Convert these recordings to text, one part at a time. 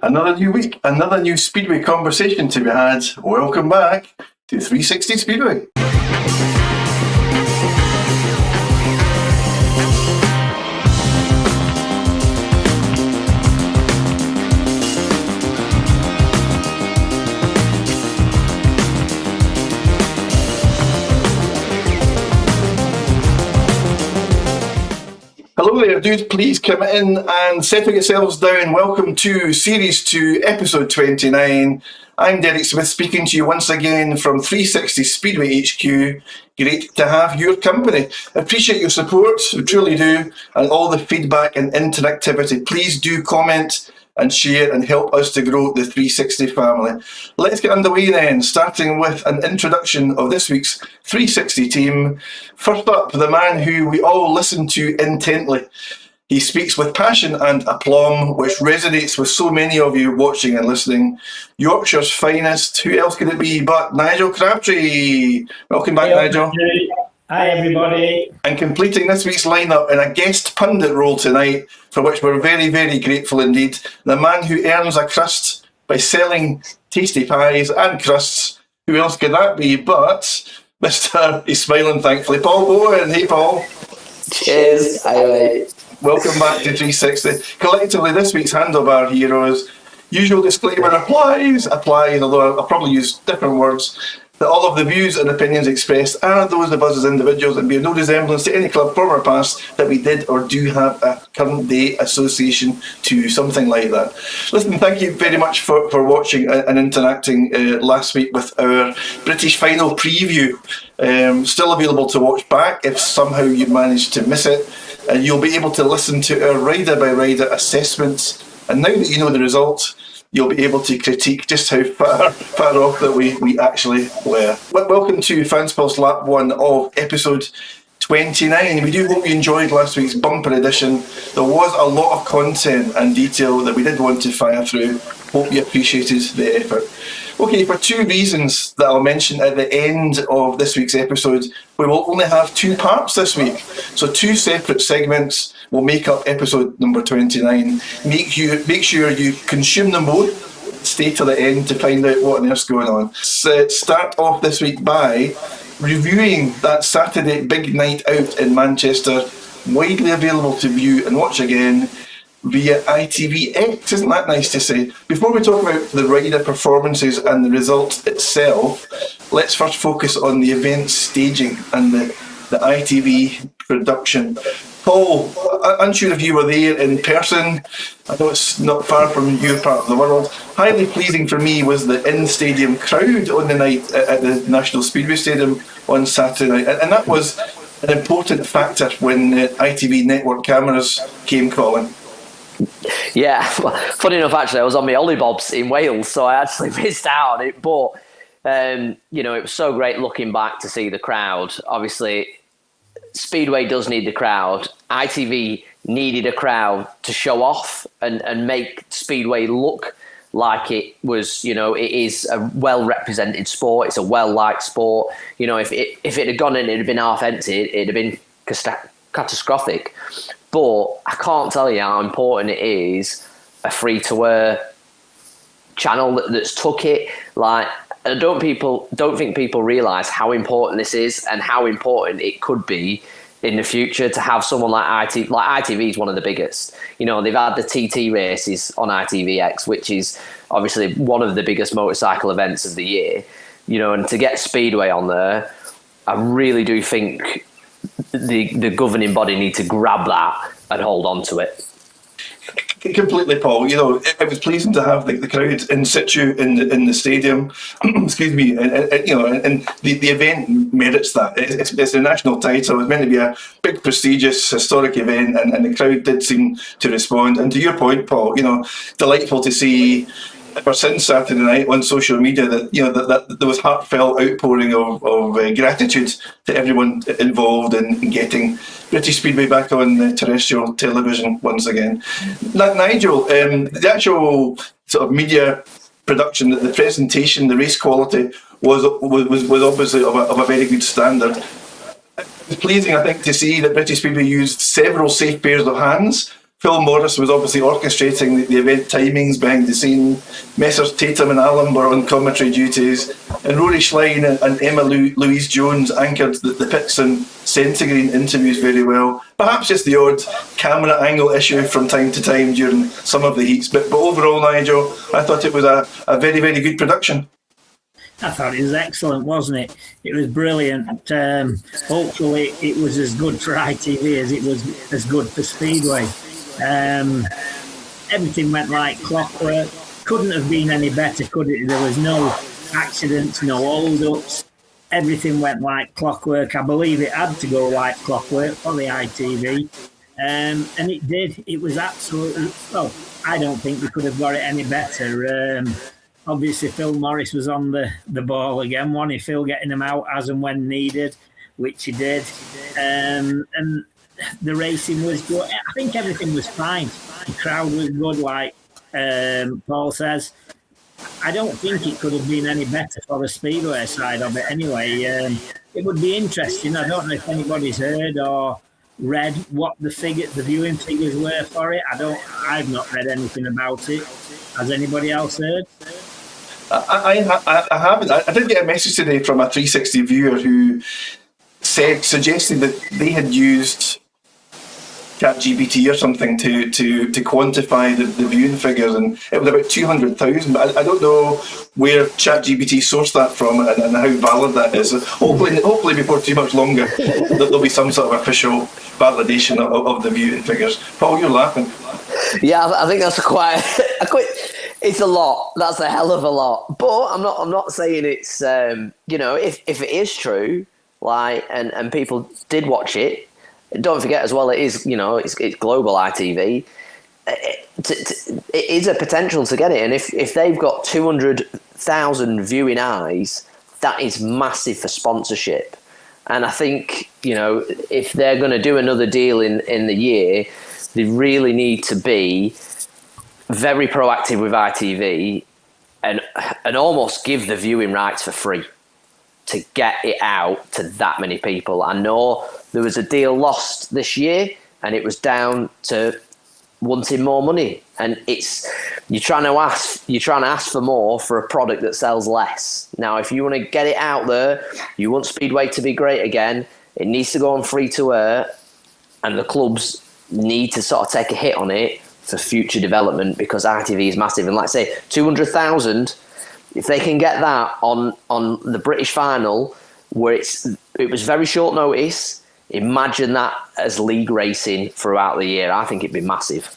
Another new week, another new Speedway conversation to be had. Welcome back to 360 Speedway. Hello there, dudes. Please come in and settle yourselves down. Welcome to Series 2, Episode 29. I'm Derek Smith speaking to you once again from 360 Speedway HQ. Great to have your company. I appreciate your support, we truly do, and all the feedback and interactivity. Please do comment and share and help us to grow the 360 family. Let's get underway then, starting with an introduction of this week's 360 team. First up, the man who we all listen to intently. He speaks with passion and aplomb, which resonates with so many of you watching and listening. Yorkshire's finest, who else could it be but Nigel Crabtree? Welcome back, Nigel. Hi, everybody. And completing this week's lineup in a guest pundit role tonight, for which we're very, very grateful indeed, the man who earns a crust by selling tasty pies and crusts. Who else could that be but Mr. He's smiling thankfully, Paul Bowen. Hey, Paul. Cheers. Hi. Welcome back to 360. Collectively, this week's handlebar heroes. Usual disclaimer applies, although I'll probably use different words. That all of the views and opinions expressed are those of us as individuals and bear no resemblance to any club from our past that we did or do have a current day association to, something like that. Listen, thank you very much for watching and interacting last week with our British final preview. Still available to watch back if somehow you managed to miss it. And you'll be able to listen to our rider by rider assessments. And now that you know the result, you'll be able to critique just how far off that we actually were. Welcome to Fans Pulse Lap 1 of episode 29. We do hope you enjoyed last week's bumper edition. There was a lot of content and detail that we did want to fire through. Hope you appreciated the effort. Okay, for two reasons that I'll mention at the end of this week's episode, we will only have two parts this week. So two separate segments will make up episode number 29. Make sure you consume them both, stay till the end to find out what on earth's going on. Start off this week by reviewing that Saturday big night out in Manchester, widely available to view and watch again via ITVX. Isn't that nice to say? Before we talk about the rider performances and the result itself, let's first focus on the event staging and the ITV production. Paul, I'm unsure if you were there in person. I know it's not far from your part of the world. Highly pleasing for me was the in-stadium crowd on the night at the National Speedway Stadium on Saturday night. And that was an important factor when ITV network cameras came calling. Yeah, well, funny enough, actually, I was on my Ollibobs in Wales, so I actually missed out on it. But, it was so great looking back to see the crowd. Obviously, Speedway does need the crowd. ITV needed a crowd to show off and make Speedway look like it was, it is a well-represented sport. It's a well-liked sport. If it had gone and it had been half empty, it'd have been catastrophic. But I can't tell you how important it is a free-to-air channel that's took it. Like, I don't think people realise how important this is and how important it could be in the future to have someone like ITV. Like, ITV is one of the biggest. They've had the TT races on ITVX, which is obviously one of the biggest motorcycle events of the year. And to get Speedway on there, I really do think the governing body need to grab that and hold on to it. Completely, Paul. It was pleasing to have the crowd in situ in the stadium. Excuse me, and the event merits that. It's a national title. It's meant to be a big, prestigious, historic event, and the crowd did seem to respond. And to your point, Paul, delightful to see. Ever since Saturday night on social media, that there was heartfelt outpouring of gratitude to everyone involved in getting British Speedway back on terrestrial television once again. Nigel, the actual sort of media production, the presentation, the race quality was obviously of a very good standard. It was pleasing, I think, to see that British Speedway used several safe pairs of hands Phil Morris was obviously orchestrating the event timings behind the scene. Messrs Tatum and Allen were on commentary duties, and Rory Schlein and Emma Louise Jones anchored the pits and Centigrade interviews very well. Perhaps just the odd camera angle issue from time to time during some of the heats, but overall, Nigel, I thought it was a very, very good production. I thought it was excellent, wasn't it? It was brilliant. Hopefully it was as good for ITV as it was as good for Speedway. Everything went like clockwork. Couldn't have been any better, could it? There was no accidents, no hold-ups. Everything went like clockwork. I believe it had to go like clockwork for the ITV. And it did. It was absolutely... Well, I don't think we could have got it any better. Obviously, Phil Morris was on the ball again. Wanted Phil getting him out as and when needed, which he did. And the racing was good. I think everything was fine. The crowd was good, like Paul says. I don't think it could have been any better for the Speedway side of it anyway. It would be interesting. I don't know if anybody's heard or read what the viewing figures were for it. I've not read anything about it. Has anybody else heard? I haven't. I did get a message today from a 360 viewer who suggested that they had used ChatGPT or something to quantify the viewing figures, and it was about 200,000. But I don't know where ChatGPT sourced that from and how valid that is. Hopefully before too much longer, there'll be some sort of official validation of the viewing figures. Paul, you're laughing. Yeah, I think that's quite. It's a lot. That's a hell of a lot. But I'm not saying it's if it is true, like and people did watch it. Don't forget as well, it is it's global ITV. It is a potential to get it, and if they've got 200,000 viewing eyes, that is massive for sponsorship. And I think if they're going to do another deal in the year, they really need to be very proactive with ITV and almost give the viewing rights for free to get it out to that many people. I know there was a deal lost this year and it was down to wanting more money, and you're trying to ask for more for a product that sells less. Now, if you want to get it out there, you want Speedway to be great again, it needs to go on free to air, and the clubs need to sort of take a hit on it for future development, because ITV is massive. And like I say, 200,000, if they can get that on the British final, where it was very short notice, imagine that as league racing throughout the year. I think it'd be massive.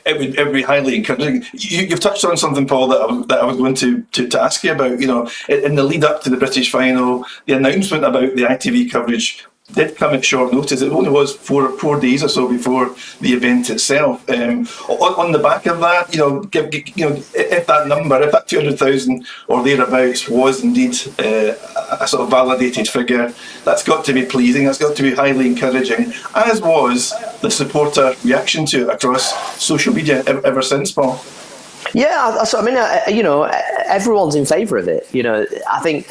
It would be highly encouraging. You've touched on something, Paul, that I was going to ask you about. In the lead up to the British final, the announcement about the ITV coverage did come at short notice. It only was four days or so before the event itself. On the back of that, if that number, if that 200,000 or thereabouts was indeed a sort of validated figure, that's got to be pleasing. That's got to be highly encouraging, as was the supporter reaction to it across social media ever since, Paul. Yeah, everyone's in favour of it. I think.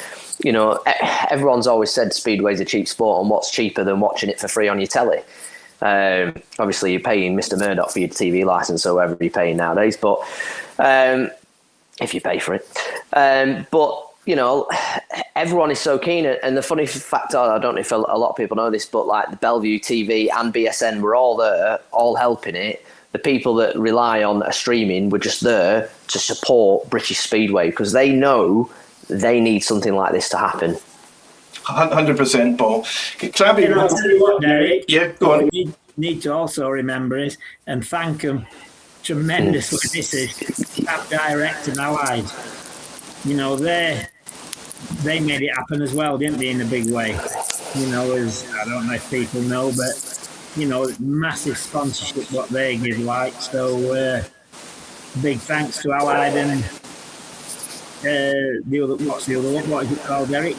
Everyone's always said Speedway's a cheap sport, and what's cheaper than watching it for free on your telly? Obviously, you're paying Mr. Murdoch for your TV licence or whatever you're paying nowadays, but if you pay for it. Everyone is so keen. And the funny fact, I don't know if a lot of people know this, but like the Bellevue TV and BSN were all there, all helping it. The people that rely on a streaming were just there to support British Speedway, because they know they need something like this to happen. 100%, Paul. Crabby, I'll tell you what, Derek. Yeah, go on. What we need to also remember is, and thank them tremendously, this is Cab Direct and Allied. They made it happen as well, didn't they, in a big way? As I don't know if people know, but massive sponsorship what they give, like. So big thanks to Allied and what's the other one? What is it called, Derek?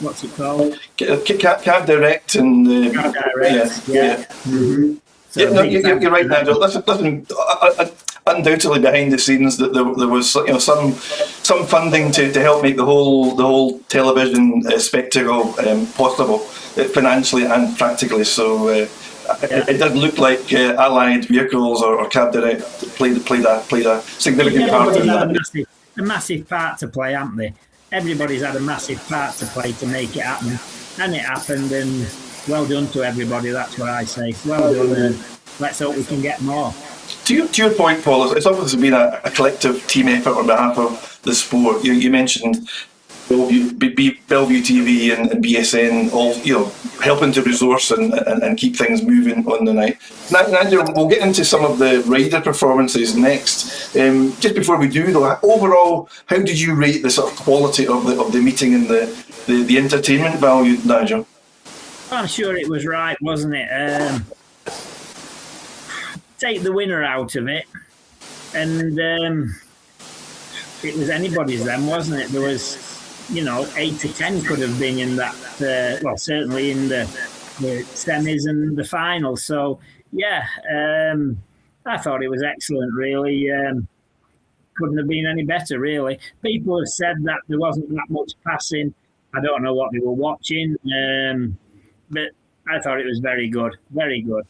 What's it called? Cab Direct and Cab Direct. Yeah. Mm-hmm. So you're right, Nigel. Listen, undoubtedly behind the scenes that there was some funding to help make the whole television spectacle possible, financially and practically. So It did look like Allied vehicles or Cab Direct played a significant part in that. A massive part to play, haven't they? Everybody's had a massive part to play to make it happen, and it happened. And well done to everybody. That's what I say. Well done, and let's hope we can get more. To your point, Paul, it's obviously been a collective team effort on behalf of the sport. You mentioned Bellevue TV and BSN all helping to resource and keep things moving on the night. Nigel, we'll get into some of the rider performances next. Just before we do though, overall, how did you rate the sort of quality of the meeting and the entertainment value, Nigel? I'm sure it was right, wasn't it? Take the winner out of it, and it was anybody's then, wasn't it? There was 8 to 10 could have been in that, certainly in the semis and the final. So, yeah, I thought it was excellent, really. Couldn't have been any better, really. People have said that there wasn't that much passing. I don't know what they were watching, but I thought it was very good, very good.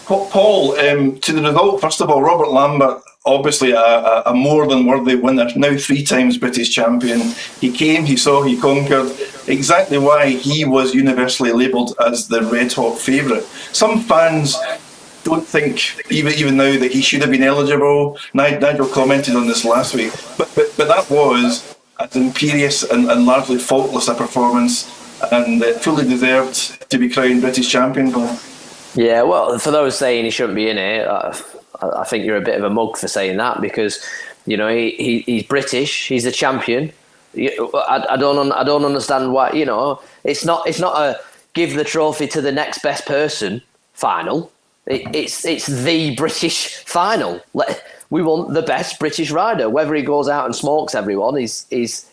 Paul, to the result, first of all, Robert Lambert, obviously a more than worthy winner, now 3 times British champion. He came, he saw, he conquered. Exactly why he was universally labelled as the red hot favourite. Some fans don't think, even now, that he should have been eligible. Nigel commented on this last week, but that was as imperious and largely faultless a performance, and fully deserved to be crowned British champion, Paul. Yeah, well, for those saying he shouldn't be in it, I think you're a bit of a mug for saying that, because he's British, he's a champion. I don't understand why. It's not a give the trophy to the next best person final. It's the British final. We want the best British rider. Whether he goes out and smokes everyone is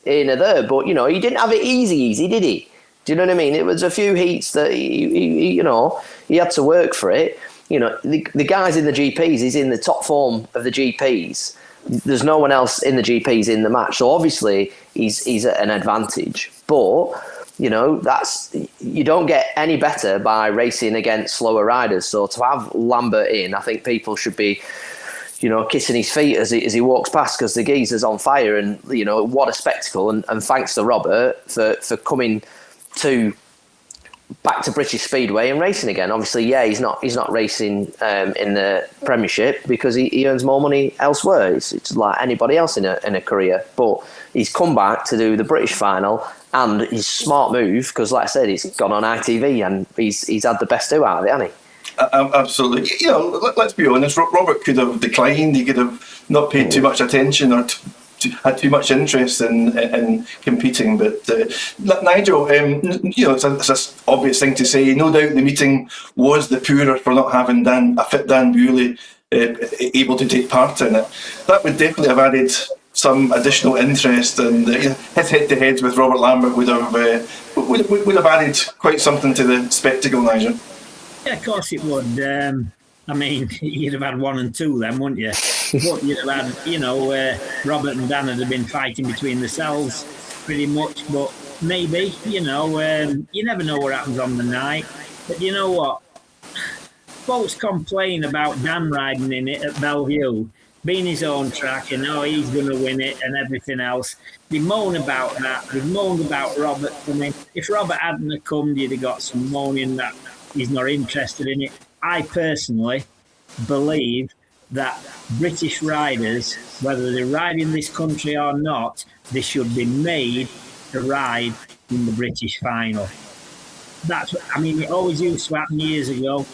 in or there. But he didn't have it easy, did he? Do you know what I mean? It was a few heats that he had to work for it. The guys in the GPs, he's in the top form of the GPs. There's no one else in the GPs in the match, so obviously he's at an advantage. But that's, you don't get any better by racing against slower riders. So to have Lambert in, I think people should be kissing his feet as he walks past, because the geezer's on fire, and what a spectacle. And thanks to Robert for coming back to British Speedway and racing again. Obviously, yeah, he's not racing in the Premiership because he earns more money elsewhere. It's like anybody else in a career. But he's come back to do the British final, and his smart move, because like I said, he's gone on ITV and he's had the best do out of it, hasn't he? Absolutely. Let's be honest. Robert could have declined. He could have not paid too much attention or had too much interest in competing. But Nigel, it's an obvious thing to say. No doubt the meeting was the poorer for not having a fit Dan Bewley able to take part in it. That would definitely have added some additional interest, and his head-to-heads with Robert Lambert would have added quite something to the spectacle, Nigel. Yeah, of course it would. I mean, you'd have had 1 and 2 then, wouldn't you? But you'd have had, Robert and Dan would have been fighting between themselves pretty much. But maybe, you never know what happens on the night. But you know what? Folks complain about Dan riding in it at Bellevue, being his own track, and he's going to win it and everything else. They moan about that. They moan about Robert coming. If Robert hadn't have come, you'd have got some moaning that he's not interested in it. I personally believe that British riders, whether they ride in this country or not, they should be made to ride in the British final. It always used to happen years ago.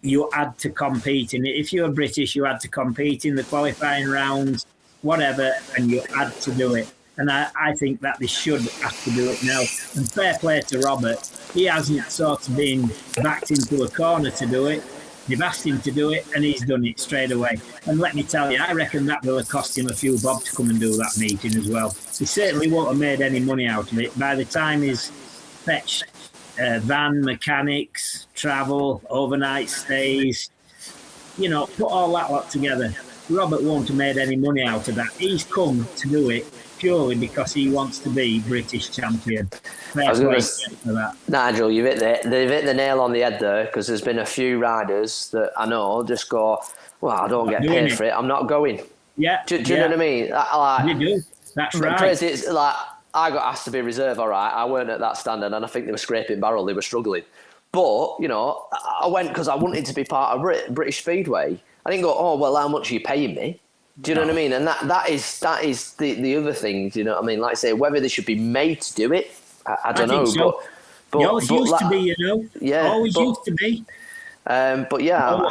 You had to compete in it. If you were British, you had to compete in the qualifying rounds, whatever, and you had to do it. And I think that they should have to do it now. And fair play to Robert. He hasn't sort of been backed into a corner to do it. They've asked him to do it, and he's done it straight away. And let me tell you, I reckon that will have cost him a few bob to come and do that meeting as well. He certainly won't have made any money out of it. By the time he's fetched van, mechanics, travel, overnight stays, put all that lot together, Robert won't have made any money out of that. He's come to do it purely because he wants to be British champion. I was going to for that. Nigel, they've hit the nail on the head there, because there's been a few riders that I know just go, well, I don't get paid for it, I'm not going. Yeah. Do you know what I mean? You do. That's right. Crazy. It's like, I got asked to be reserve, all right. I weren't at that standard, and I think they were scraping barrel, they were struggling. But, you know, I went because I wanted to be part of British Speedway. I didn't go, oh, well, how much are you paying me? Do you know what I mean? And that is the other thing, do you know what I mean? Like I say, whether they should be made to do it, I don't know. So. But you always used to be, you know. Yeah. Always used to be. But yeah,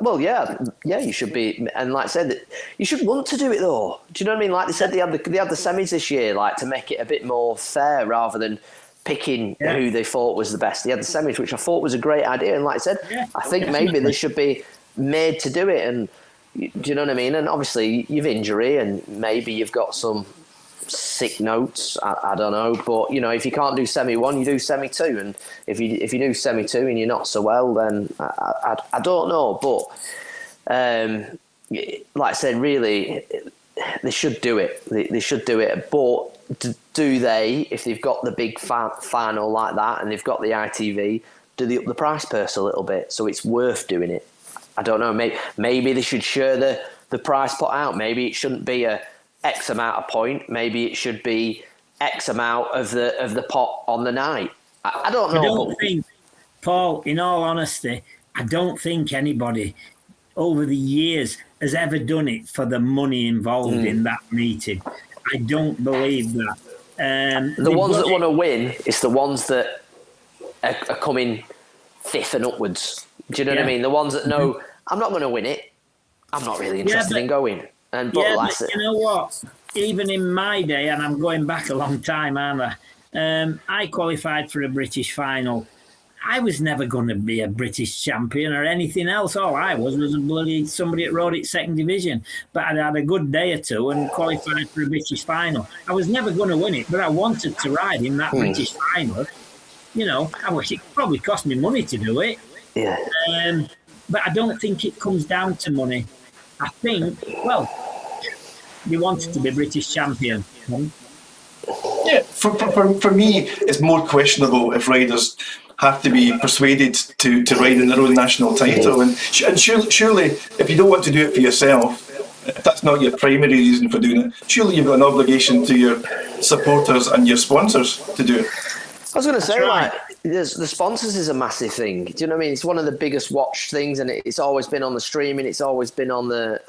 well, yeah, you should be. And like I said, you should want to do it though. Do you know what I mean? Like they said, they had the semis this year, like to make it a bit more fair rather than picking who they thought was the best. They had the semis, which I thought was a great idea. And like I said, I think maybe they should be made to do it. And do you know what I mean? And obviously you've injury, and maybe you've got some sick notes. I don't know, but you know, if you can't do semi 1, you do semi 2, and if you do semi 2 and you're not so well, then I don't know. But like I said, really, they should do it. They should do it. But do they? If they've got the big final like that, and they've got the ITV, do they up the price purse a little bit so it's worth doing it? I don't know. Maybe they should share the price put out. Maybe it shouldn't be a X amount of point. Maybe it should be X amount of the pot on the night. I don't know. I don't think, Paul, in all honesty, I don't think anybody over the years has ever done it for the money involved in that meeting. I don't believe that. The ones that want to win is the ones that are coming 5th and upwards. Do you know what I mean? The ones that know, I'm not going to win it. I'm not really interested in going. But you know what? Even in my day, and I'm going back a long time, aren't I? I qualified for a British final. I was never going to be a British champion or anything else. All I was a bloody somebody that rode it second division. But I'd had a good day or two and qualified for a British final. I was never going to win it, but I wanted to ride in that British final. You know, it probably cost me money to do it. Yeah. But I don't think it comes down to money. I think, well, they wanted to be British champion. Yeah, for me, it's more questionable if riders have to be persuaded to ride in their own national title. And surely, if you don't want to do it for yourself, if that's not your primary reason for doing it, surely you've got an obligation to your supporters and your sponsors to do it. I was going to say, like, the sponsors is a massive thing. Do you know what I mean? It's one of the biggest watched things, and it's always been on the streaming. It's always been on the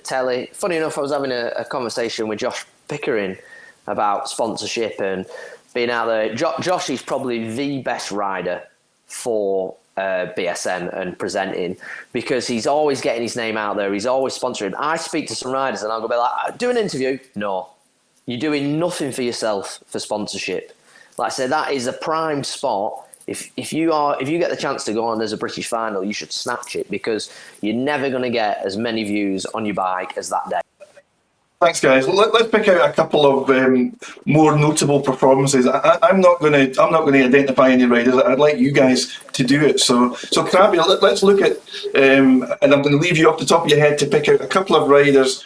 telly. Funny enough, I was having a conversation with Josh Pickering about sponsorship and being out there. Josh is probably the best rider for BSN and presenting, because he's always getting his name out there. He's always sponsoring. I speak to some riders and I'll go be like, do an interview. No, you're doing nothing for yourself for sponsorship. Like I said, that is a prime spot. If you get the chance to go on as a British final, you should snatch it, because you're never going to get as many views on your bike as that day. Thanks, guys. Let's pick out a couple of more notable performances. I'm not going to identify any riders. I'd like you guys to do it. So Crabby, let's look at, and I'm going to leave you off the top of your head to pick out a couple of riders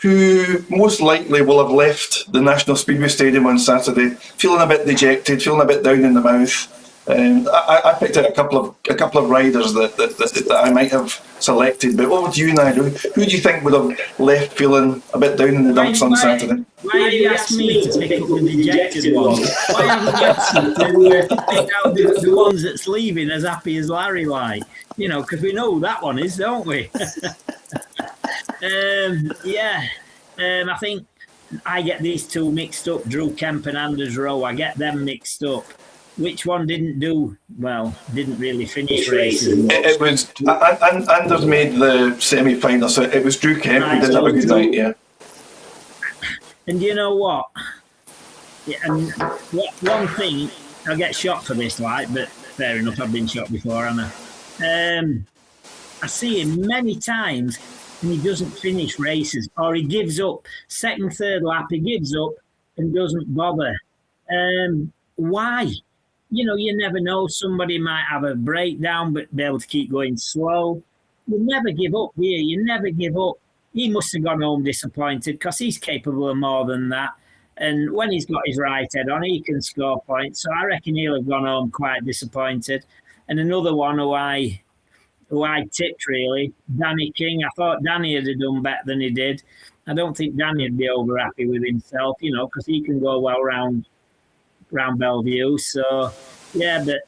who most likely will have left the National Speedway Stadium on Saturday feeling a bit dejected, feeling a bit down in the mouth. I picked out a couple of riders that I might have selected. But over to you, Nigel. Who do you think would have left feeling a bit down in the dumps on Saturday? Why have you asked me to pick up the dejected ones? Why haven't you asked me to pick out the ones that's leaving as happy as Larry, like? You know, because we know who that one is, don't we? I think I get these two mixed up, Drew Kemp and Anders Rowe. I get them mixed up. Which one didn't really finish races? It was, Anders made the semi-final, so it was Drew Kemp who did have a good night, yeah. And you know what? Yeah, and one thing, I'll get shot for this, like, but fair enough, I've been shot before, haven't I? I see him many times and he doesn't finish races, or he gives up. Second, third lap, he gives up and doesn't bother. Why? You know, you never know. Somebody might have a breakdown, but be able to keep going slow. You never give up, do you? You never give up. he must have gone home disappointed because he's capable of more than that. And when he's got his right head on, he can score points. So I reckon he'll have gone home quite disappointed. And another one who I tipped, really, Danny King. I thought Danny had done better than he did. I don't think Danny would be over happy with himself, because he can go well round Bellevue. So, yeah, but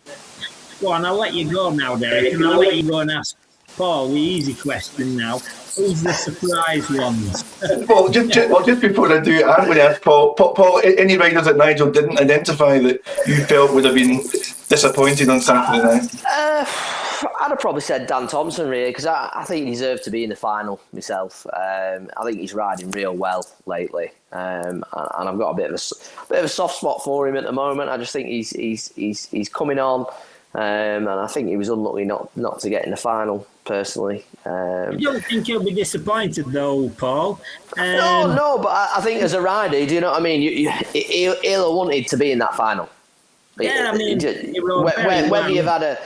go on, I'll let you go now, Derek, and I'll let you go and ask Paul the easy question now. Who's the surprise ones? Well, just before I do, I'm going to ask Paul, any riders that Nigel didn't identify that you felt would have been disappointed on Saturday night? I'd have probably said Dan Thompson, really, because I think he deserved to be in the final myself. I think he's riding real well lately, and I've got a bit of a soft spot for him at the moment. I just think he's coming on, and I think he was unlucky not to get in the final. Personally, you don't think he'll be disappointed though, Paul? No, but I think as a rider, do you know what I mean? He'll have wanted to be in that final. Yeah, I mean, whether you've had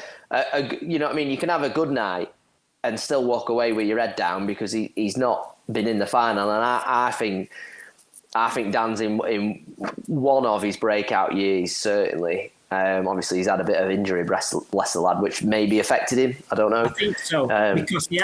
you know what I mean, you can have a good night and still walk away with your head down because he's not been in the final, and I think Dan's in one of his breakout years, certainly. Obviously, he's had a bit of injury, bless the lad, which maybe affected him. I don't know. I think so, because he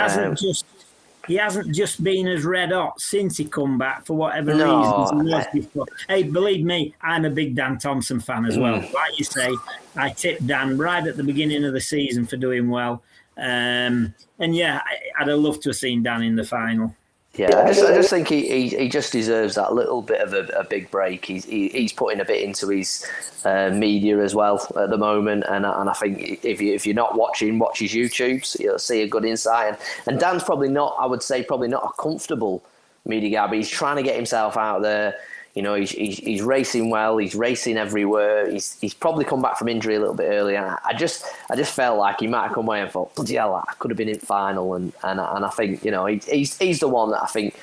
hasn't just been as red hot since he come back for whatever reasons he was before. Hey, believe me, I'm a big Dan Thompson fan as well. Like you say, I tipped Dan right at the beginning of the season for doing well. And yeah, I'd have loved to have seen Dan in the final. Yeah, I just think he just deserves that little bit of a big break. He's putting a bit into his media as well at the moment, and I think if you're not watch his YouTubes, you'll see a good insight. And Dan's probably not a comfortable media guy, but he's trying to get himself out there. He's racing well. He's racing everywhere. He's probably come back from injury a little bit early, and I just felt like he might have come away and thought, bloody hell, I could have been in final. And I think he's the one that I think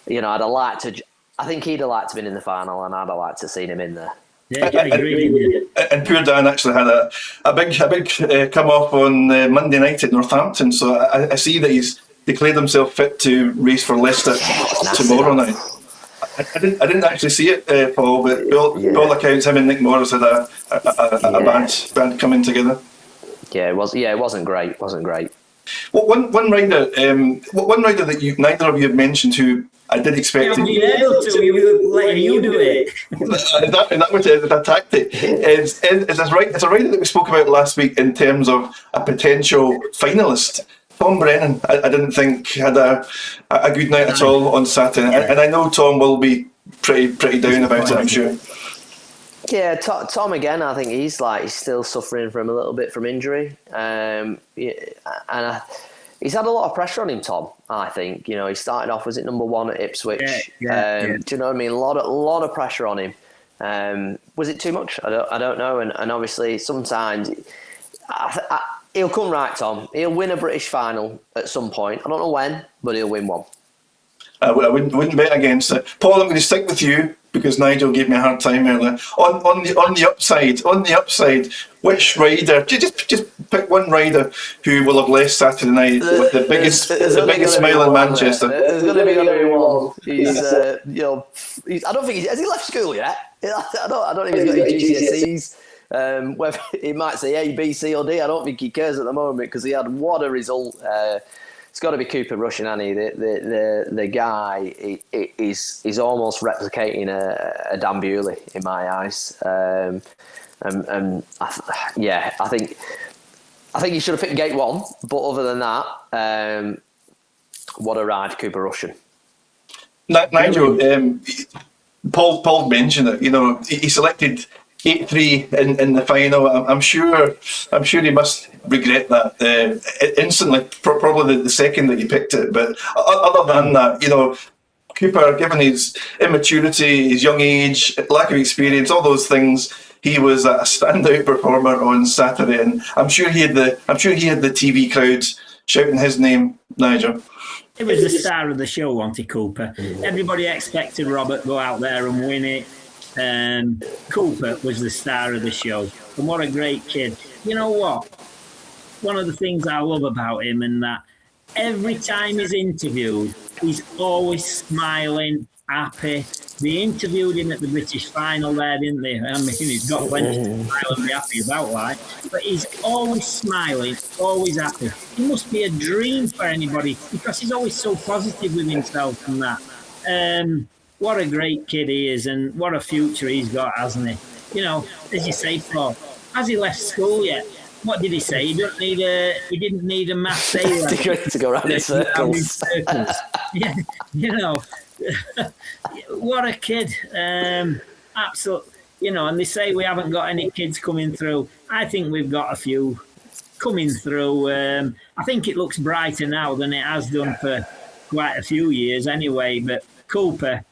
I'd have liked to. I think he'd have liked to have been in the final, and I'd have liked to have seen him in there. Yeah, I agree. And poor Dan actually had a big come off on Monday night at Northampton. So I see that he's declared himself fit to race for Leicester tomorrow night. I didn't actually see it, Paul, but by all accounts, him and Nick Morris had a band coming together. Yeah, it wasn't great. Well, one rider that neither of you have mentioned who I did expect to. We let you do it. that was a tactic. It's a rider that we spoke about last week in terms of a potential finalist. Tom Brennan, I didn't think had a good night at all on Saturday, and I know Tom will be pretty down about it, I'm sure. Yeah, Tom again. I think he's still suffering from a little bit from injury, and he's had a lot of pressure on him. Tom, I think he started off number 1 at Ipswich. Yeah. Do you know what I mean? A lot of pressure on him. Was it too much? I don't know. And obviously sometimes. He'll come right, Tom. He'll win a British final at some point. I don't know when, but he'll win one. I wouldn't bet against it. Paul, I'm going to stick with you because Nigel gave me a hard time earlier. On the upside, which rider? Just pick one rider who will have left Saturday night with the biggest smile in Manchester. There's going to be one. I don't think has he left school yet? I don't think he's got his GCSEs. Whether he might say A, B, C or D, I don't think he cares at the moment because he had what a result. It's got to be Cooper Rush, and the guy is almost replicating a Dan Bewley in my eyes. I think he should have picked gate 1, but other than that, what a ride, Cooper Russian. Nigel, Paul mentioned it. He selected 8-3 in the final. I'm sure he must regret that instantly. Probably the second that he picked it. But other than that, Cooper, given his immaturity, his young age, lack of experience, all those things, he was a standout performer on Saturday, and I'm sure he had the TV crowds shouting his name, Nigel. It was the star of the show, wasn't Cooper? Everybody expected Robert to go out there and win it. Cooper was the star of the show, and what a great kid. You know what? One of the things I love about him, and that every time he's interviewed, He's always smiling, happy. They interviewed him at the British final there, didn't they? I mean, he's got plenty to smile and be happy about, like. But he's always smiling, always happy. He must be a dream for anybody because he's always so positive with himself and that. What a great kid he is, and what a future he's got, hasn't he? You know, as you say, Paul, has he left school yet? What did he say? He didn't need a maths A level to go around in circles. Yeah, you know, what a kid. Absolutely, you know, and they say we haven't got any kids coming through. I think we've got a few coming through. I think it looks brighter now than it has done for quite a few years anyway, but Cooper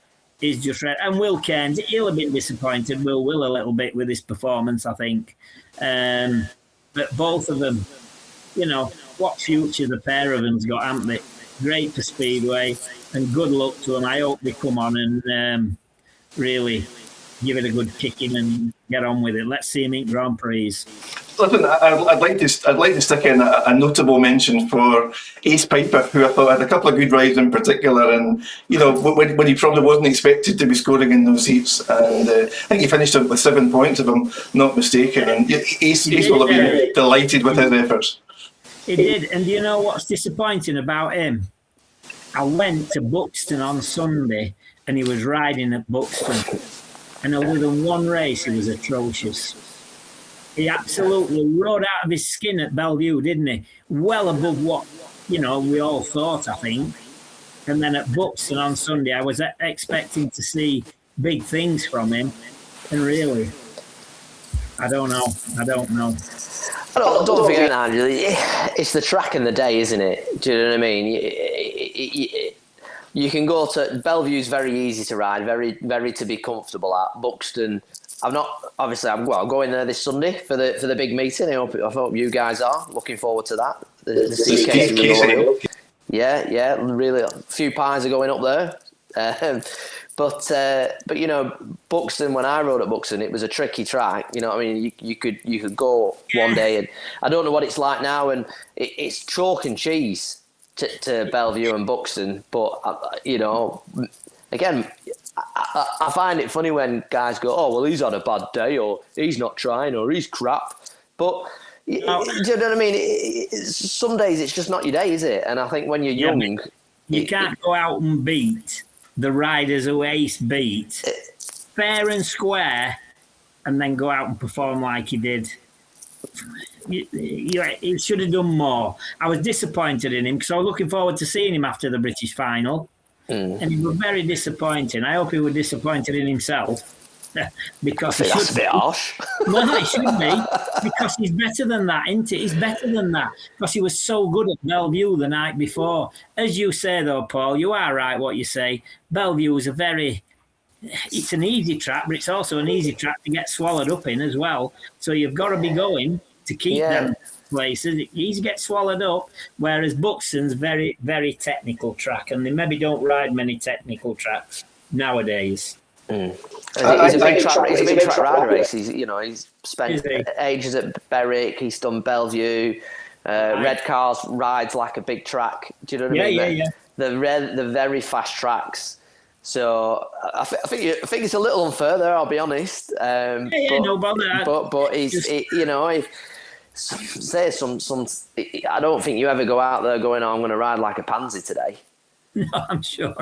is just right. And Will Cairns, he'll have been disappointed, Will a little bit with his performance, I think. But both of them, you know, what future the pair of them's got, haven't they? Great for Speedway, and good luck to them. I hope they come on and really give it a good kicking and get on with it. Let's see them in Grand Prix. Listen, I'd like to stick in a notable mention for Ace Piper, who I thought had a couple of good rides in particular, and you know when he probably wasn't expected to be scoring in those heats, and I think he finished with 7 points if I'm not mistaken, and Ace will have been delighted with his efforts. He did, and do you know what's disappointing about him? I went to Buxton on Sunday, and he was riding at Buxton, and other than one race, he was atrocious. He absolutely rode out of his skin at Bellevue, didn't he? Well above what, you know, we all thought, I think. And then at Buxton on Sunday, I was expecting to see big things from him. And really, I don't know. Don't forget, Nigel, it's the track and the day, isn't it? Do you know what I mean? You can go to Bellevue's very easy to ride, very to be comfortable at. Buxton, I'm going there this Sunday for the big meeting. I hope you guys are looking forward to that. The Steve Casey Memorial. Yeah, really. A few pies are going up there. But you know, Buxton. When I rode at Buxton, it was a tricky track. You know what I mean? You could go one day, and I don't know what it's like now. And it's chalk and cheese to Bellevue and Buxton. But you know, again, I find it funny when guys go, "Oh, well, he's had a bad day, or he's not trying, or he's crap." But do you know what I mean? Some days it's just not your day, is it? And I think when you're young, you can't go out and beat the riders who Ace beat fair and square, and then go out and perform like he did. He should have done more. I was disappointed in him because I was looking forward to seeing him after the British final. And he was very disappointing. I hope he was disappointed in himself. Because that's a bit harsh. No, it should be. Because he's better than that, isn't he? He's better than that. Because he was so good at Bellevue the night before. As you say, though, Paul, you are right what you say. Bellevue is it's an easy track, but it's also an easy track to get swallowed up in as well. So you've got to be going to keep them places. It's easy to get swallowed up, whereas Buxton's very, very technical track, and they maybe don't ride many technical tracks nowadays. He's a big track rider. He's spent ages at Berwick. He's done Bellevue. Red Cars rides like a big track. Do you know what I mean? Yeah. The very fast tracks. So I think it's a little unfair there. I'll be honest. No bother. But say some. I don't think you ever go out there going, "Oh, I'm going to ride like a pansy today." No, I'm sure.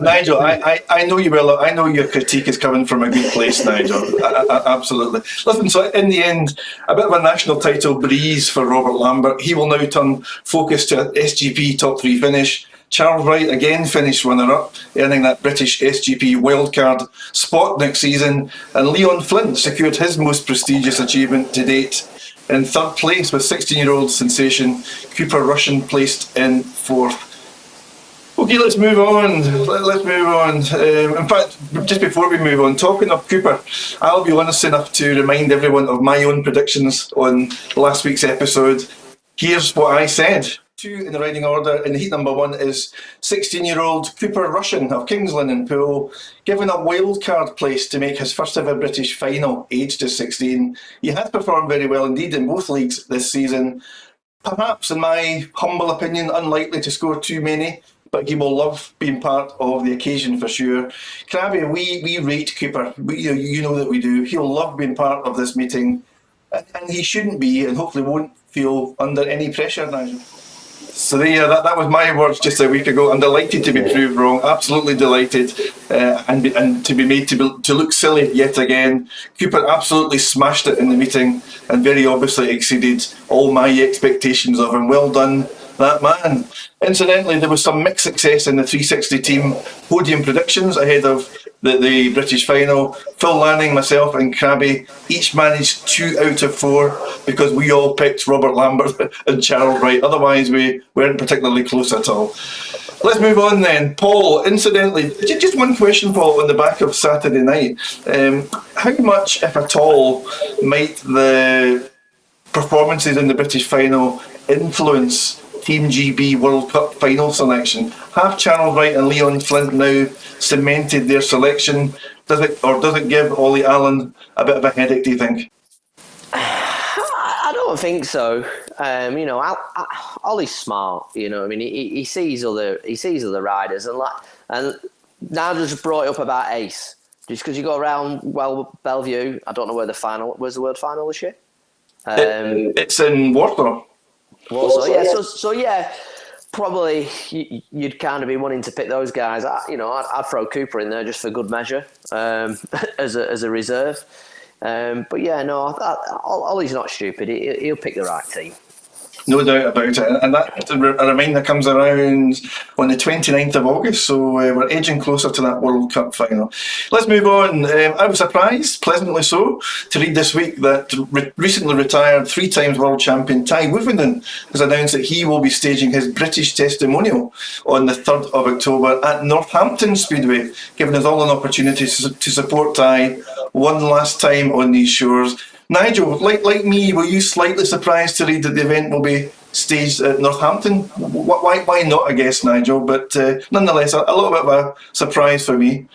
Nigel, I know you well. I know your critique is coming from a good place, Nigel. Absolutely. Listen, so in the end, a bit of a national title breeze for Robert Lambert. He will now turn focus to a SGP top 3 finish. Charles Wright again finished runner-up, earning that British SGP wildcard spot next season. And Leon Flint secured his most prestigious achievement to date in third place, with 16-year-old sensation Cooper Russian placed in fourth. Okay, let's move on. In fact, just before we move on, talking of Cooper, I'll be honest enough to remind everyone of my own predictions on last week's episode. Here's what I said. 2 in the riding order in heat number 1 is 16-year-old Cooper Russian of Kingsland in Poole, given a wildcard place to make his first ever British final, aged to 16. He has performed very well indeed in both leagues this season. Perhaps, in my humble opinion, unlikely to score too many but he will love being part of the occasion for sure. Crabby, we rate Cooper. You know that we do. He'll love being part of this meeting, and he shouldn't be, and hopefully won't feel under any pressure, Nigel. So there, that was my words just a week ago. I'm delighted to be proved wrong, absolutely delighted, and to be made to look silly yet again. Cooper absolutely smashed it in the meeting and very obviously exceeded all my expectations of him. Well done, that man. Incidentally, there was some mixed success in the 360 team podium predictions ahead of the British final. Phil Lanning, myself and Crabby each managed 2 out of 4 because we all picked Robert Lambert and Charles Wright. Otherwise, we weren't particularly close at all. Let's move on then. Paul, incidentally, just one question, Paul, on the back of Saturday night. How much, if at all, might the performances in the British final influence Team GB World Cup final selection? Have Charles Wright and Leon Flint now cemented their selection? Does it give Ollie Allen a bit of a headache, do you think? I don't think so. Ollie's smart. You know, I mean, he sees other riders, and now just brought it up about Ace. Just because you go around Bellevue, I don't know where the final. Where's the word final this year? It's in Warsaw. Warsaw, yeah. So yeah, probably you'd kind of be wanting to pick those guys. I'd throw Cooper in there just for good measure, as a reserve. But yeah, no, Ollie's not stupid. He'll pick the right team. No doubt about it. And that, a reminder, comes around on the 29th of August, so we're edging closer to that World Cup final. Let's move on. I was surprised, pleasantly so, to read this week that recently retired 3 times world champion Tai Woffinden has announced that he will be staging his British testimonial on the 3rd of October at Northampton Speedway, giving us all an opportunity to support Tai one last time on these shores. Nigel, like me, were you slightly surprised to read that the event will be staged at Northampton? Why not, I guess, Nigel? But nonetheless, a little bit of a surprise for me.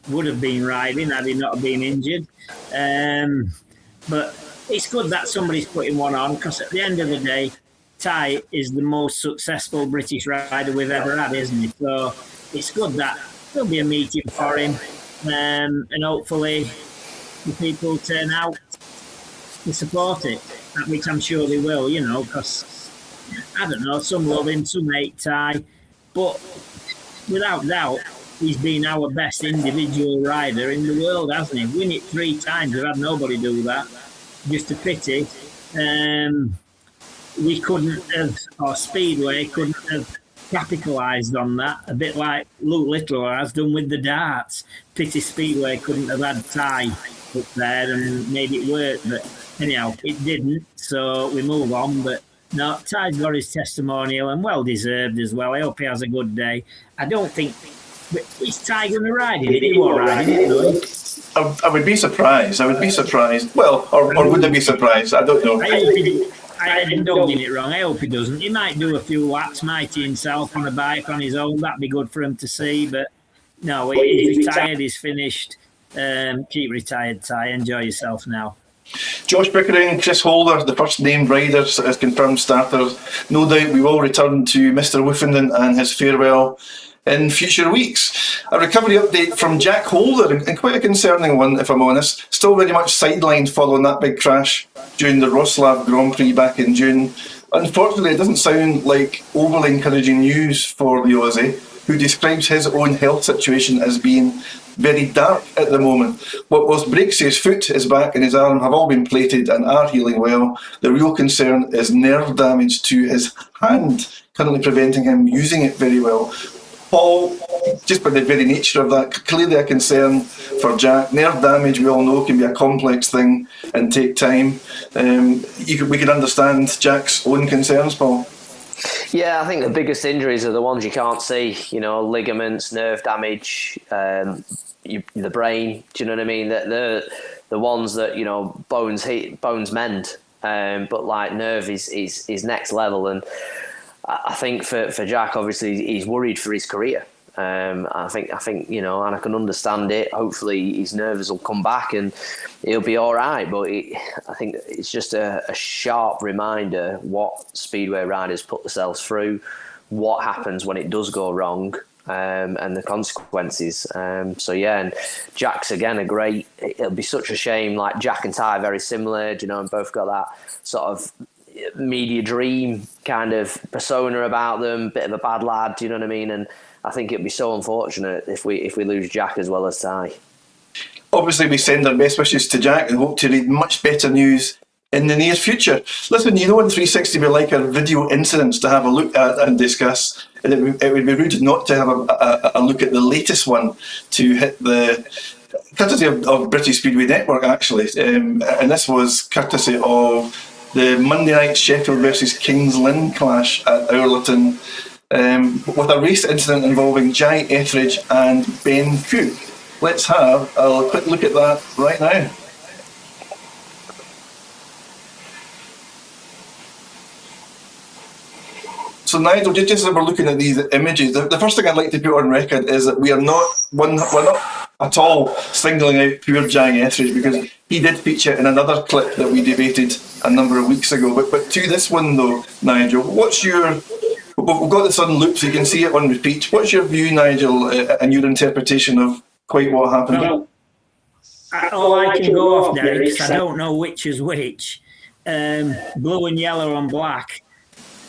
Would have been riding had he not been injured. But it's good that somebody's putting one on, because at the end of the day, Tai is the most successful British rider we've ever had, isn't he? So it's good that there'll be a meeting for him, and hopefully the people turn out to support it, which I'm sure they will, because, I don't know, some love him, some hate Tai, but without doubt, he's been our best individual rider in the world, hasn't he? Win it 3 times, we've had nobody do that. Just a pity. We couldn't have, or Speedway couldn't have capitalised on that, a bit like Luke Little has done with the darts. Pity Speedway couldn't have had Tai up there and made it work, but anyhow, it didn't, so we move on. But no, Tai's got his testimonial, and well deserved as well. I hope he has a good day. I don't think, is Tai going to ride it? He won't ride it, I would be surprised. Well, or would I be surprised? I don't know. Don't get it wrong. I hope he doesn't. He might do a few laps, might he, himself on a bike on his own. That'd be good for him to see. But no, he's retired. He's finished. Keep retired, Tai. Enjoy yourself now. Josh Pickering, Chris Holder, the first named riders as confirmed starters. No doubt we will return to Mr. Woffinden and his farewell in future weeks. A recovery update from Jack Holder, and quite a concerning one, if I'm honest. Still very much sidelined following that big crash during the Wroclaw Grand Prix back in June. Unfortunately, it doesn't sound like overly encouraging news for the Aussie, who describes his own health situation as being very dark at the moment. What was breaks his foot, his back and his arm have all been plated and are healing well. The real concern is nerve damage to his hand, currently preventing him using it very well. Paul, just by the very nature of that, clearly a concern for Jack. Nerve damage, we all know, can be a complex thing and take time. We can understand Jack's own concerns, Paul. Yeah, I think the biggest injuries are the ones you can't see. Ligaments, nerve damage, the brain. Do you know what I mean? The ones that bones mend. But like nerve is next level, and I think for Jack, obviously, he's worried for his career. I think and I can understand it. Hopefully, his nerves will come back and he'll be all right. But I think it's just a sharp reminder what Speedway riders put themselves through, what happens when it does go wrong, and the consequences. So yeah, and Jack's again a great. It'll be such a shame. Like Jack and Tai, very similar, and both got that sort of media dream kind of persona about them. Bit of a bad lad, do you know what I mean? And I think it'd be so unfortunate if we lose Jack as well as Tai. Obviously, we send our best wishes to Jack and hope to read much better news in the near future. Listen, in 360 we like our video incidents to have a look at and discuss, and it would be rude not to have a look at the latest one to hit the courtesy of British Speedway Network, actually, and this was courtesy of the Monday night Sheffield versus Kings Lynn clash at Owerleton, with a race incident involving Jai Etheridge and Ben Cook. Let's have a quick look at that right now. So Nigel, just as we're looking at these images, the first thing I'd like to put on record is that we're not at all singling out poor Jai Etheridge, because he did feature in another clip that we debated a number of weeks ago. But to this one though, Nigel, we've got this on loop so you can see it on repeat. What's your view, Nigel, and your interpretation of quite what happened? Well, all I can go off, Derek, because I don't know which is which. Blue and yellow and black,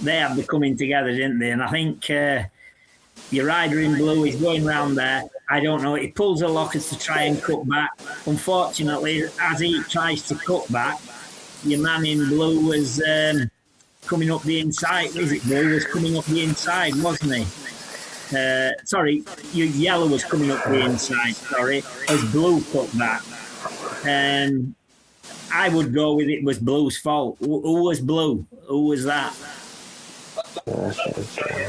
they have the coming together, didn't they? And I think your rider in blue is going round there. I don't know. He pulls the lockers to try and cut back. Unfortunately, as he tries to cut back, your man in blue was coming up the inside. Is it blue? Was coming up the inside, wasn't he? Sorry, your yellow was coming up the inside, sorry, as blue cut back. I would go with it was Blue's fault. Who was Blue? Who was that?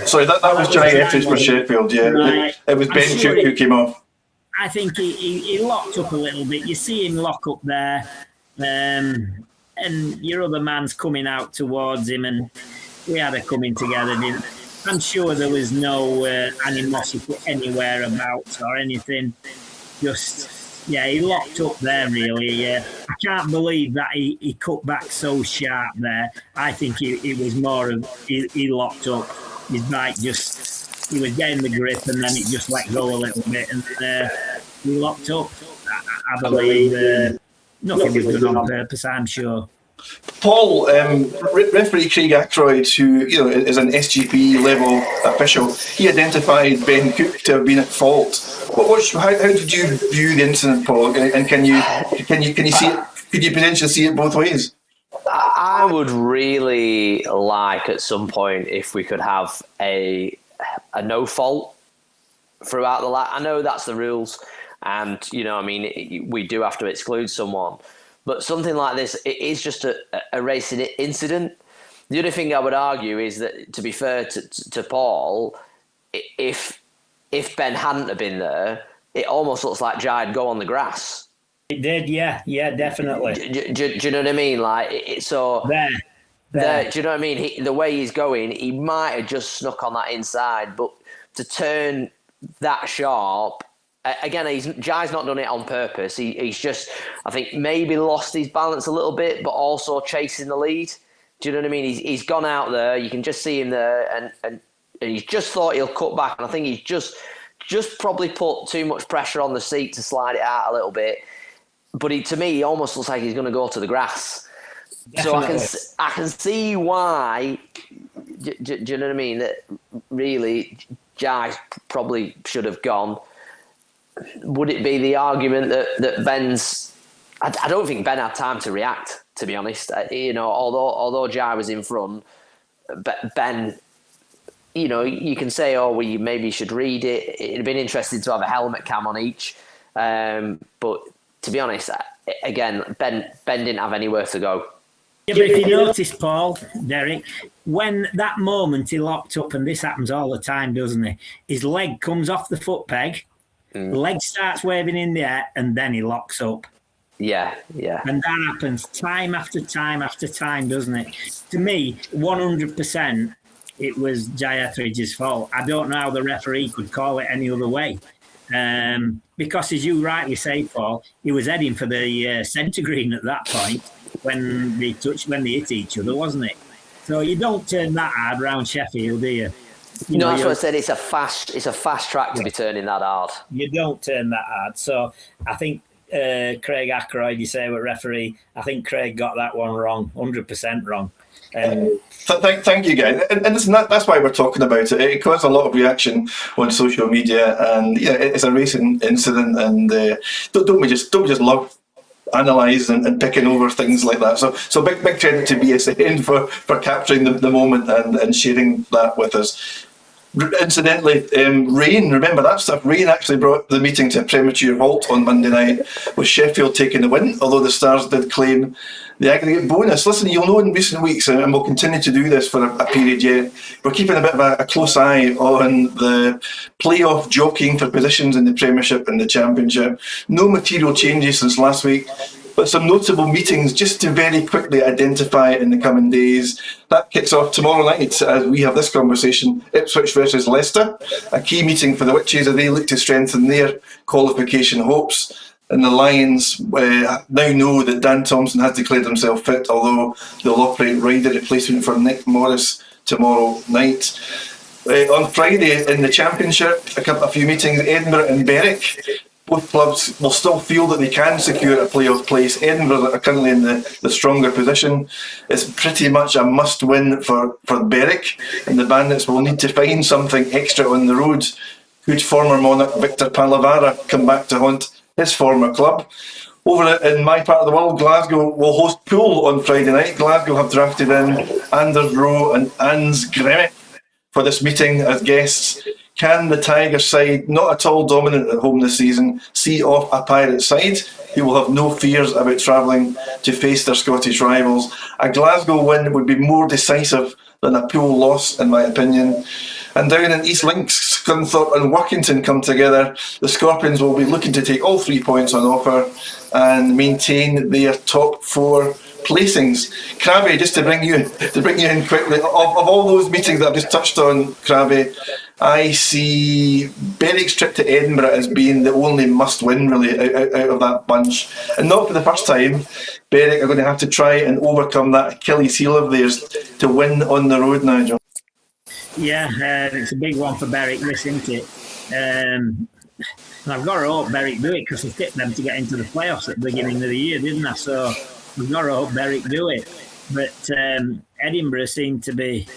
Sorry, that was Jai Etheridge for Sheffield, yeah. Right. It was Ben Cook who came off. I think he locked up a little bit. You see him lock up there, and your other man's coming out towards him, and we had a coming together, didn't we? I'm sure there was no animosity anywhere about or anything. Just, yeah, he locked up there, really. I can't believe that he cut back so sharp there. I think it was more of he locked up. His bike he was getting the grip and then it just let go a little bit. And he locked up. I believe nothing was done on purpose, I'm sure. Paul, referee Craig Ackroyd, who is an SGP level official, he identified Ben Cook to have been at fault. How did you view the incident, Paul? And can you see it? Could you potentially see it both ways? I would really like at some point if we could have a no fault throughout the lap. I know that's the rules, and we do have to exclude someone. But something like this, it is just a racing incident. The other thing I would argue is that, to be fair to Paul, if Ben hadn't have been there, it almost looks like Jai'd go on the grass. It did, yeah, definitely. Do you know what I mean? Like, so there. Do you know what I mean? The way he's going, he might have just snuck on that inside, but to turn that sharp. Again, Jai's not done it on purpose. He's just, I think, maybe lost his balance a little bit, but also chasing the lead. Do you know what I mean? He's gone out there. You can just see him there, and he's just thought he'll cut back. And I think he's just probably put too much pressure on the seat to slide it out a little bit. But to me, he almost looks like he's going to go to the grass. Definitely. So I can see why. Do you know what I mean? That really, Jai probably should have gone. Would it be the argument that Ben's... I don't think Ben had time to react, to be honest. Although Jai was in front, Ben, you can say, maybe you should read it. It'd have been interesting to have a helmet cam on each. But to be honest, again, Ben didn't have anywhere to go. Yeah, but if you notice, Paul, Derek, when that moment he locked up, and this happens all the time, doesn't it? His leg comes off the foot peg, the leg starts waving in the air, and then he locks up. Yeah. And that happens time after time after time, doesn't it? To me, 100%, it was Jai Etheridge's fault. I don't know how the referee could call it any other way. Because, as you rightly say, Paul, he was heading for the centre green at that point when they hit each other, wasn't it? So you don't turn that hard round Sheffield, do you? You No, know, that's what I said. It's a fast track to be turning that hard. you don't turn that hard. So I think Craig Ackroyd, you say, were referee. I think Craig got that one wrong, 100% wrong. Thank you, guys. And listen, that's why we're talking about it. It caused a lot of reaction on social media, and yeah, it's a racing incident. And don't we just love analysing and picking over things like that? So big credit to BSN for capturing the moment and sharing that with us. Incidentally, rain, remember that stuff? Rain actually brought the meeting to a premature halt on Monday night, with Sheffield taking the win, although the Stars did claim the aggregate bonus. Listen, you'll know in recent weeks, and we'll continue to do this for a period yet, we're keeping a bit of a close eye on the playoff jockeying for positions in the Premiership and the Championship. No material changes since last week, but some notable meetings just to very quickly identify in the coming days. That kicks off tomorrow night as we have this conversation. Ipswich versus Leicester, a key meeting for the Witches as they look to strengthen their qualification hopes. And the Lions now know that Dan Thompson has declared himself fit, although they'll operate rider replacement for Nick Morris tomorrow night. On Friday in the Championship, a few meetings, Edinburgh and Berwick. Both clubs will still feel that they can secure a playoff place. Edinburgh are currently in the stronger position. It's pretty much a must-win for Berwick, and the Bandits will need to find something extra on the road. Could former Monarch Victor Palavara come back to haunt his former club? Over in my part of the world, Glasgow will host Poole on Friday night. Glasgow have drafted in Anders Rowe and Ans Gremmick for this meeting as guests. Can the Tigers side, not at all dominant at home this season, see off a Pirate side who will have no fears about travelling to face their Scottish rivals? A Glasgow win would be more decisive than a Poole loss, in my opinion. And down in East Links, Scunthorpe and Workington come together. The Scorpions will be looking to take all 3 points on offer and maintain their top 4 placings. Crabby, just to bring you in quickly, of all those meetings that I've just touched on, Crabby, I see Berwick's trip to Edinburgh as being the only must-win really out of that bunch, and not for the first time. Berwick are going to have to try and overcome that Achilles heel of theirs to win on the road, Nigel. Yeah, it's a big one for Berwick, this, isn't it? And I've got to hope Berwick do it, because I tipped them to get into the playoffs at the beginning of the year, didn't I? So we've got to hope Berwick do it. But Edinburgh seem to be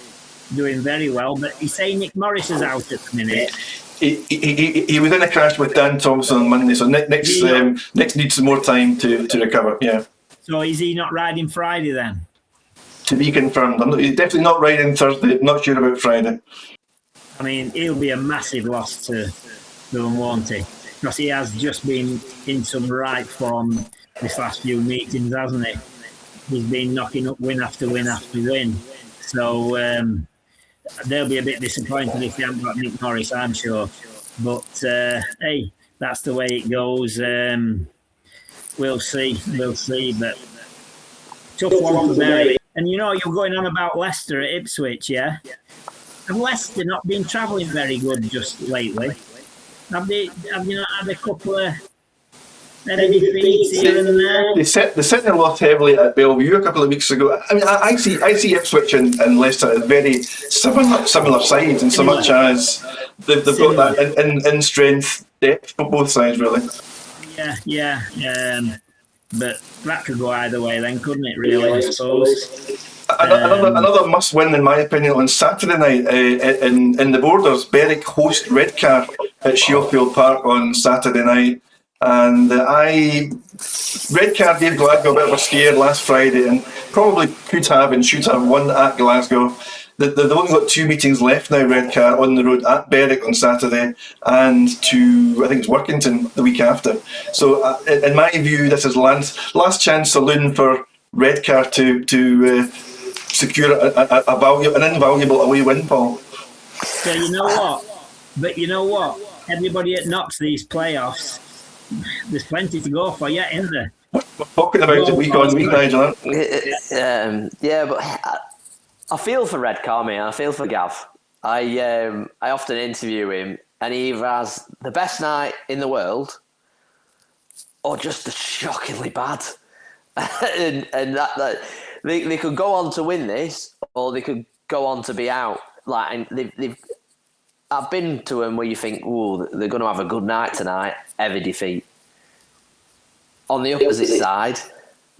doing very well. But you say Nick Morris is out at the minute. He was in a crash with Dan Thompson on Monday, so Nick needs some more time to recover. Yeah. So is he not riding Friday then? To be confirmed. He's definitely not riding Thursday. Not sure about Friday. I mean, he'll be a massive loss to him, won't he? Because he has just been in some right form this last few meetings, hasn't he? He's been knocking up win after win after win. So they'll be a bit disappointed if they haven't got Nick Morris, I'm sure. But hey, that's the way it goes. We'll see. But tough one for Berry. And you know, you're going on about Leicester at Ipswich, yeah? Have Leicester not been travelling very good just lately? Have you not had a couple of defeats here and there? They set their lot heavily at Bellevue a couple of weeks ago. I mean, I see Ipswich and Leicester as very similar sides, in so much as they've got that in strength depth for both sides, really. Yeah. But that could go either way then, couldn't it, really, I suppose? Another must-win, in my opinion, on Saturday night in the Borders. Berwick host Redcar at Shielfield Park on Saturday night. And Redcar gave Glasgow a bit of a scare last Friday and probably could have and should have won at Glasgow. They've only got 2 meetings left now, Redcar, on the road at Berwick on Saturday and to, I think it's Workington the week after. So in my view, this is last chance saloon for Redcar to secure an invaluable away win, Paul. So you know what? Everybody that knocks these playoffs, there's plenty to go for yet, isn't there? We're talking about it week on week, Nigel. Yeah, but I feel for Redcar, mate. I feel for Gav. I often interview him, and he either has the best night in the world or just shockingly bad. and that they could go on to win this, or they could go on to be out. Like, and they've I've been to them where you think, oh, they're going to have a good night tonight, heavy defeat. On the opposite side,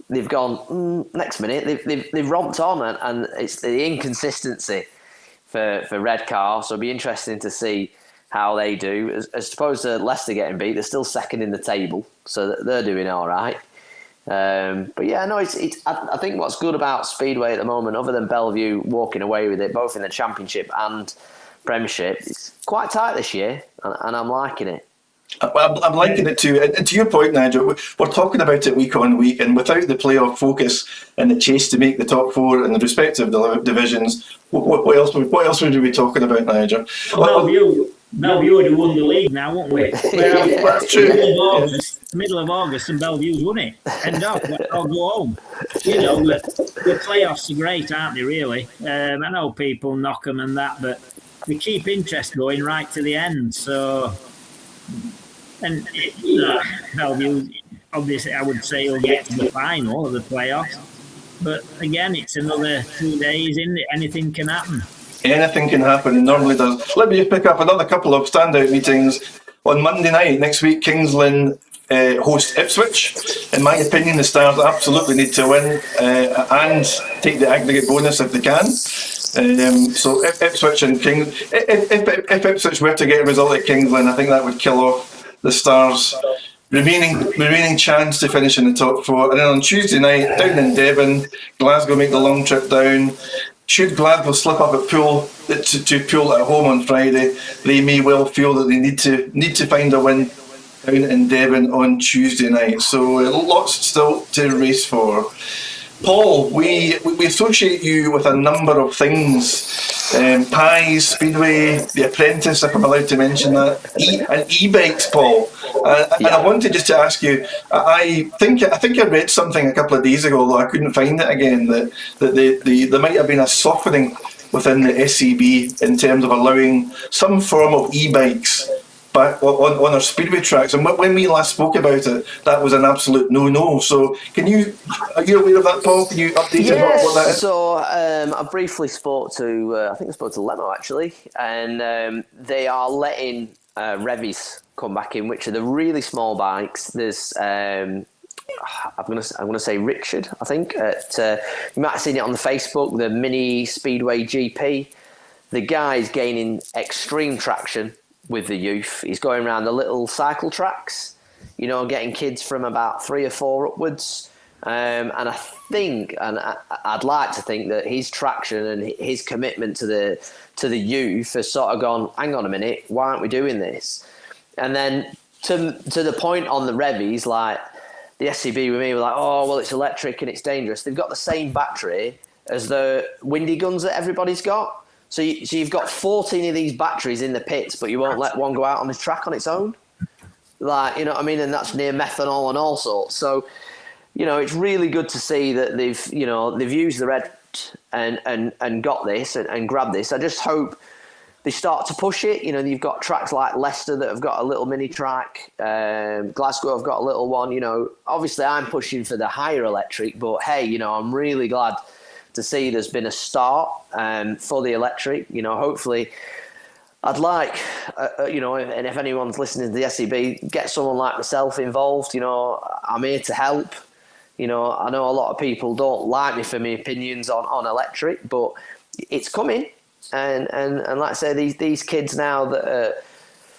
they've gone, next minute, they've romped on, and it's the inconsistency for Redcar, so it'll be interesting to see how they do. As opposed to Leicester getting beat, they're still second in the table, so they're doing all right. But yeah, no, I think what's good about Speedway at the moment, other than Bellevue walking away with it, both in the Championship and Premiership, it's quite tight this year, and I'm liking it. I'm liking it too. And to your point, Nigel, we're talking about it week on week, and without the playoff focus and the chase to make the top four in the respective divisions, what else would we be talking about, Nigel? Bellevue would have won the league now, wouldn't we? That's true. Middle of August, and Bellevue's won it. End of. I'll go home. You know, the playoffs are great, aren't they? Really. I know people knock them and that, but they keep interest going right to the end. So. And, you know, Bellevue, obviously, I would say he'll get to the final of the playoffs. But again, it's another 2 days, isn't it? Anything can happen. Anything can happen, it normally does. Let me just pick up another couple of standout meetings. On Monday night, next week, Kingsland host Ipswich. In my opinion, the Stars absolutely need to win and take the aggregate bonus if they can. So if Ipswich and if Ipswich were to get a result at Kingsland, I think that would kill off the Stars' remaining chance to finish in the top four. And then on Tuesday night, down in Devon, Glasgow make the long trip down. Should Glasgow slip up at Poole to Poole at home on Friday, they may well feel that they need to find a win down in Devon on Tuesday night. So lots still to race for. Paul, we associate you with a number of things. Pies, Speedway, The Apprentice, if I'm allowed to mention that, and e-bikes, Paul. And I wanted just to ask you, I think I read something a couple of days ago, although I couldn't find it again, that there might have been a softening within the SCB in terms of allowing some form of e-bikes back on our Speedway tracks. And when we last spoke about it, that was an absolute no-no. So are you aware of that, Paul? Can you update us what that is? So I briefly spoke to, I think I spoke to Lemo actually, and they are letting Revies come back in, which are the really small bikes. There's I'm gonna say Richard, I think. You might have seen it on the Facebook, the Mini Speedway GP. The guy is gaining extreme traction with the youth. He's going around the little cycle tracks, you know, getting kids from about 3 or 4 upwards. And I think, and I'd like to think that his traction and his commitment to the youth has sort of gone, hang on a minute, why aren't we doing this? And then to the point on the Revies, like the SCB with me were like, oh, well, it's electric and it's dangerous. They've got the same battery as the windy guns that everybody's got. So you've got 14 of these batteries in the pits, but you won't let one go out on the track on its own. Like, you know what I mean? And that's near methanol and all sorts. So, you know, it's really good to see that they've used the red and got this and grabbed this. I just hope they start to push it. You know, you've got tracks like Leicester that have got a little mini track. Glasgow have got a little one. You know, obviously I'm pushing for the higher electric, but hey, you know, I'm really glad to see there's been a start for the electric. You know, hopefully I'd like, you know, and if anyone's listening to the SCB, get someone like myself involved. You know, I'm here to help. You know, I know a lot of people don't like me for my opinions on electric, but it's coming. And like I say, these kids now that are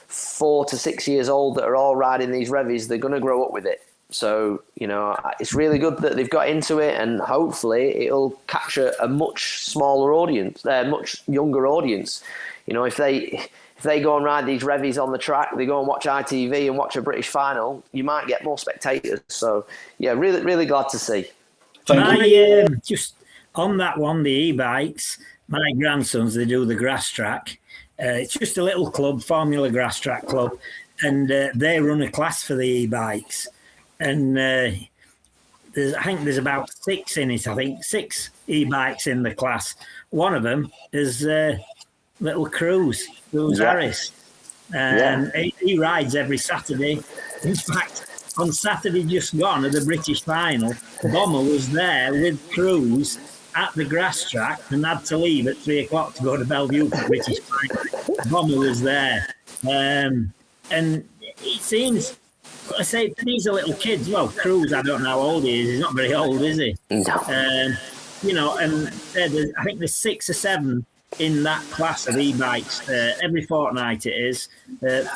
4 to 6 years old that are all riding these Revies, they're going to grow up with it. So, you know, it's really good that they've got into it, and hopefully it'll capture a much smaller audience, much younger audience. You know, if they go and ride these Revies on the track, they go and watch ITV and watch a British final, you might get more spectators. So, yeah, really, really glad to see. Just on that one, the e-bikes, my grandsons, they do the grass track. It's just a little club, Formula Grass Track Club, and they run a class for the e-bikes. And I think there's about 6 in it. I think 6 e-bikes in the class. One of them is little Cruz Harris. He rides every Saturday. In fact, on Saturday just gone at the British final, Bomber was there with Cruz at the grass track and had to leave at 3 o'clock to go to Bellevue for British Final. Bomber was there. And it seems, I say, these are little kids. Well, Cruz, I don't know how old he is. He's not very old, is he? No. You know, and I think there's 6 or 7 in that class of e-bikes. Every fortnight it is.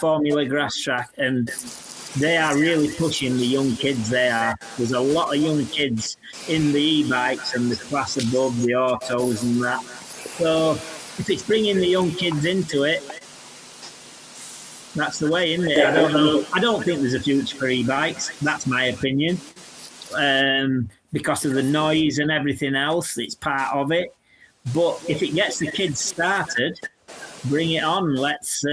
Formula grass track. And they are really pushing the young kids. There's a lot of young kids in the e-bikes and the class above, the autos and that. So if it's bringing the young kids into it, that's the way, isn't it? I don't know. I don't think there's a future for e-bikes. That's my opinion. Because of the noise and everything else, it's part of it. But if it gets the kids started, bring it on. Let's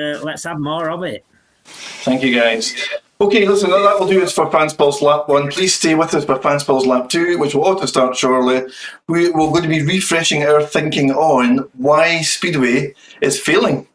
have more of it. Thank you, guys. Okay, listen, that will do us for Fans Pulse Lap 1. Please stay with us for Fans Pulse Lap 2, which will auto start shortly. We're going to be refreshing our thinking on why Speedway is failing.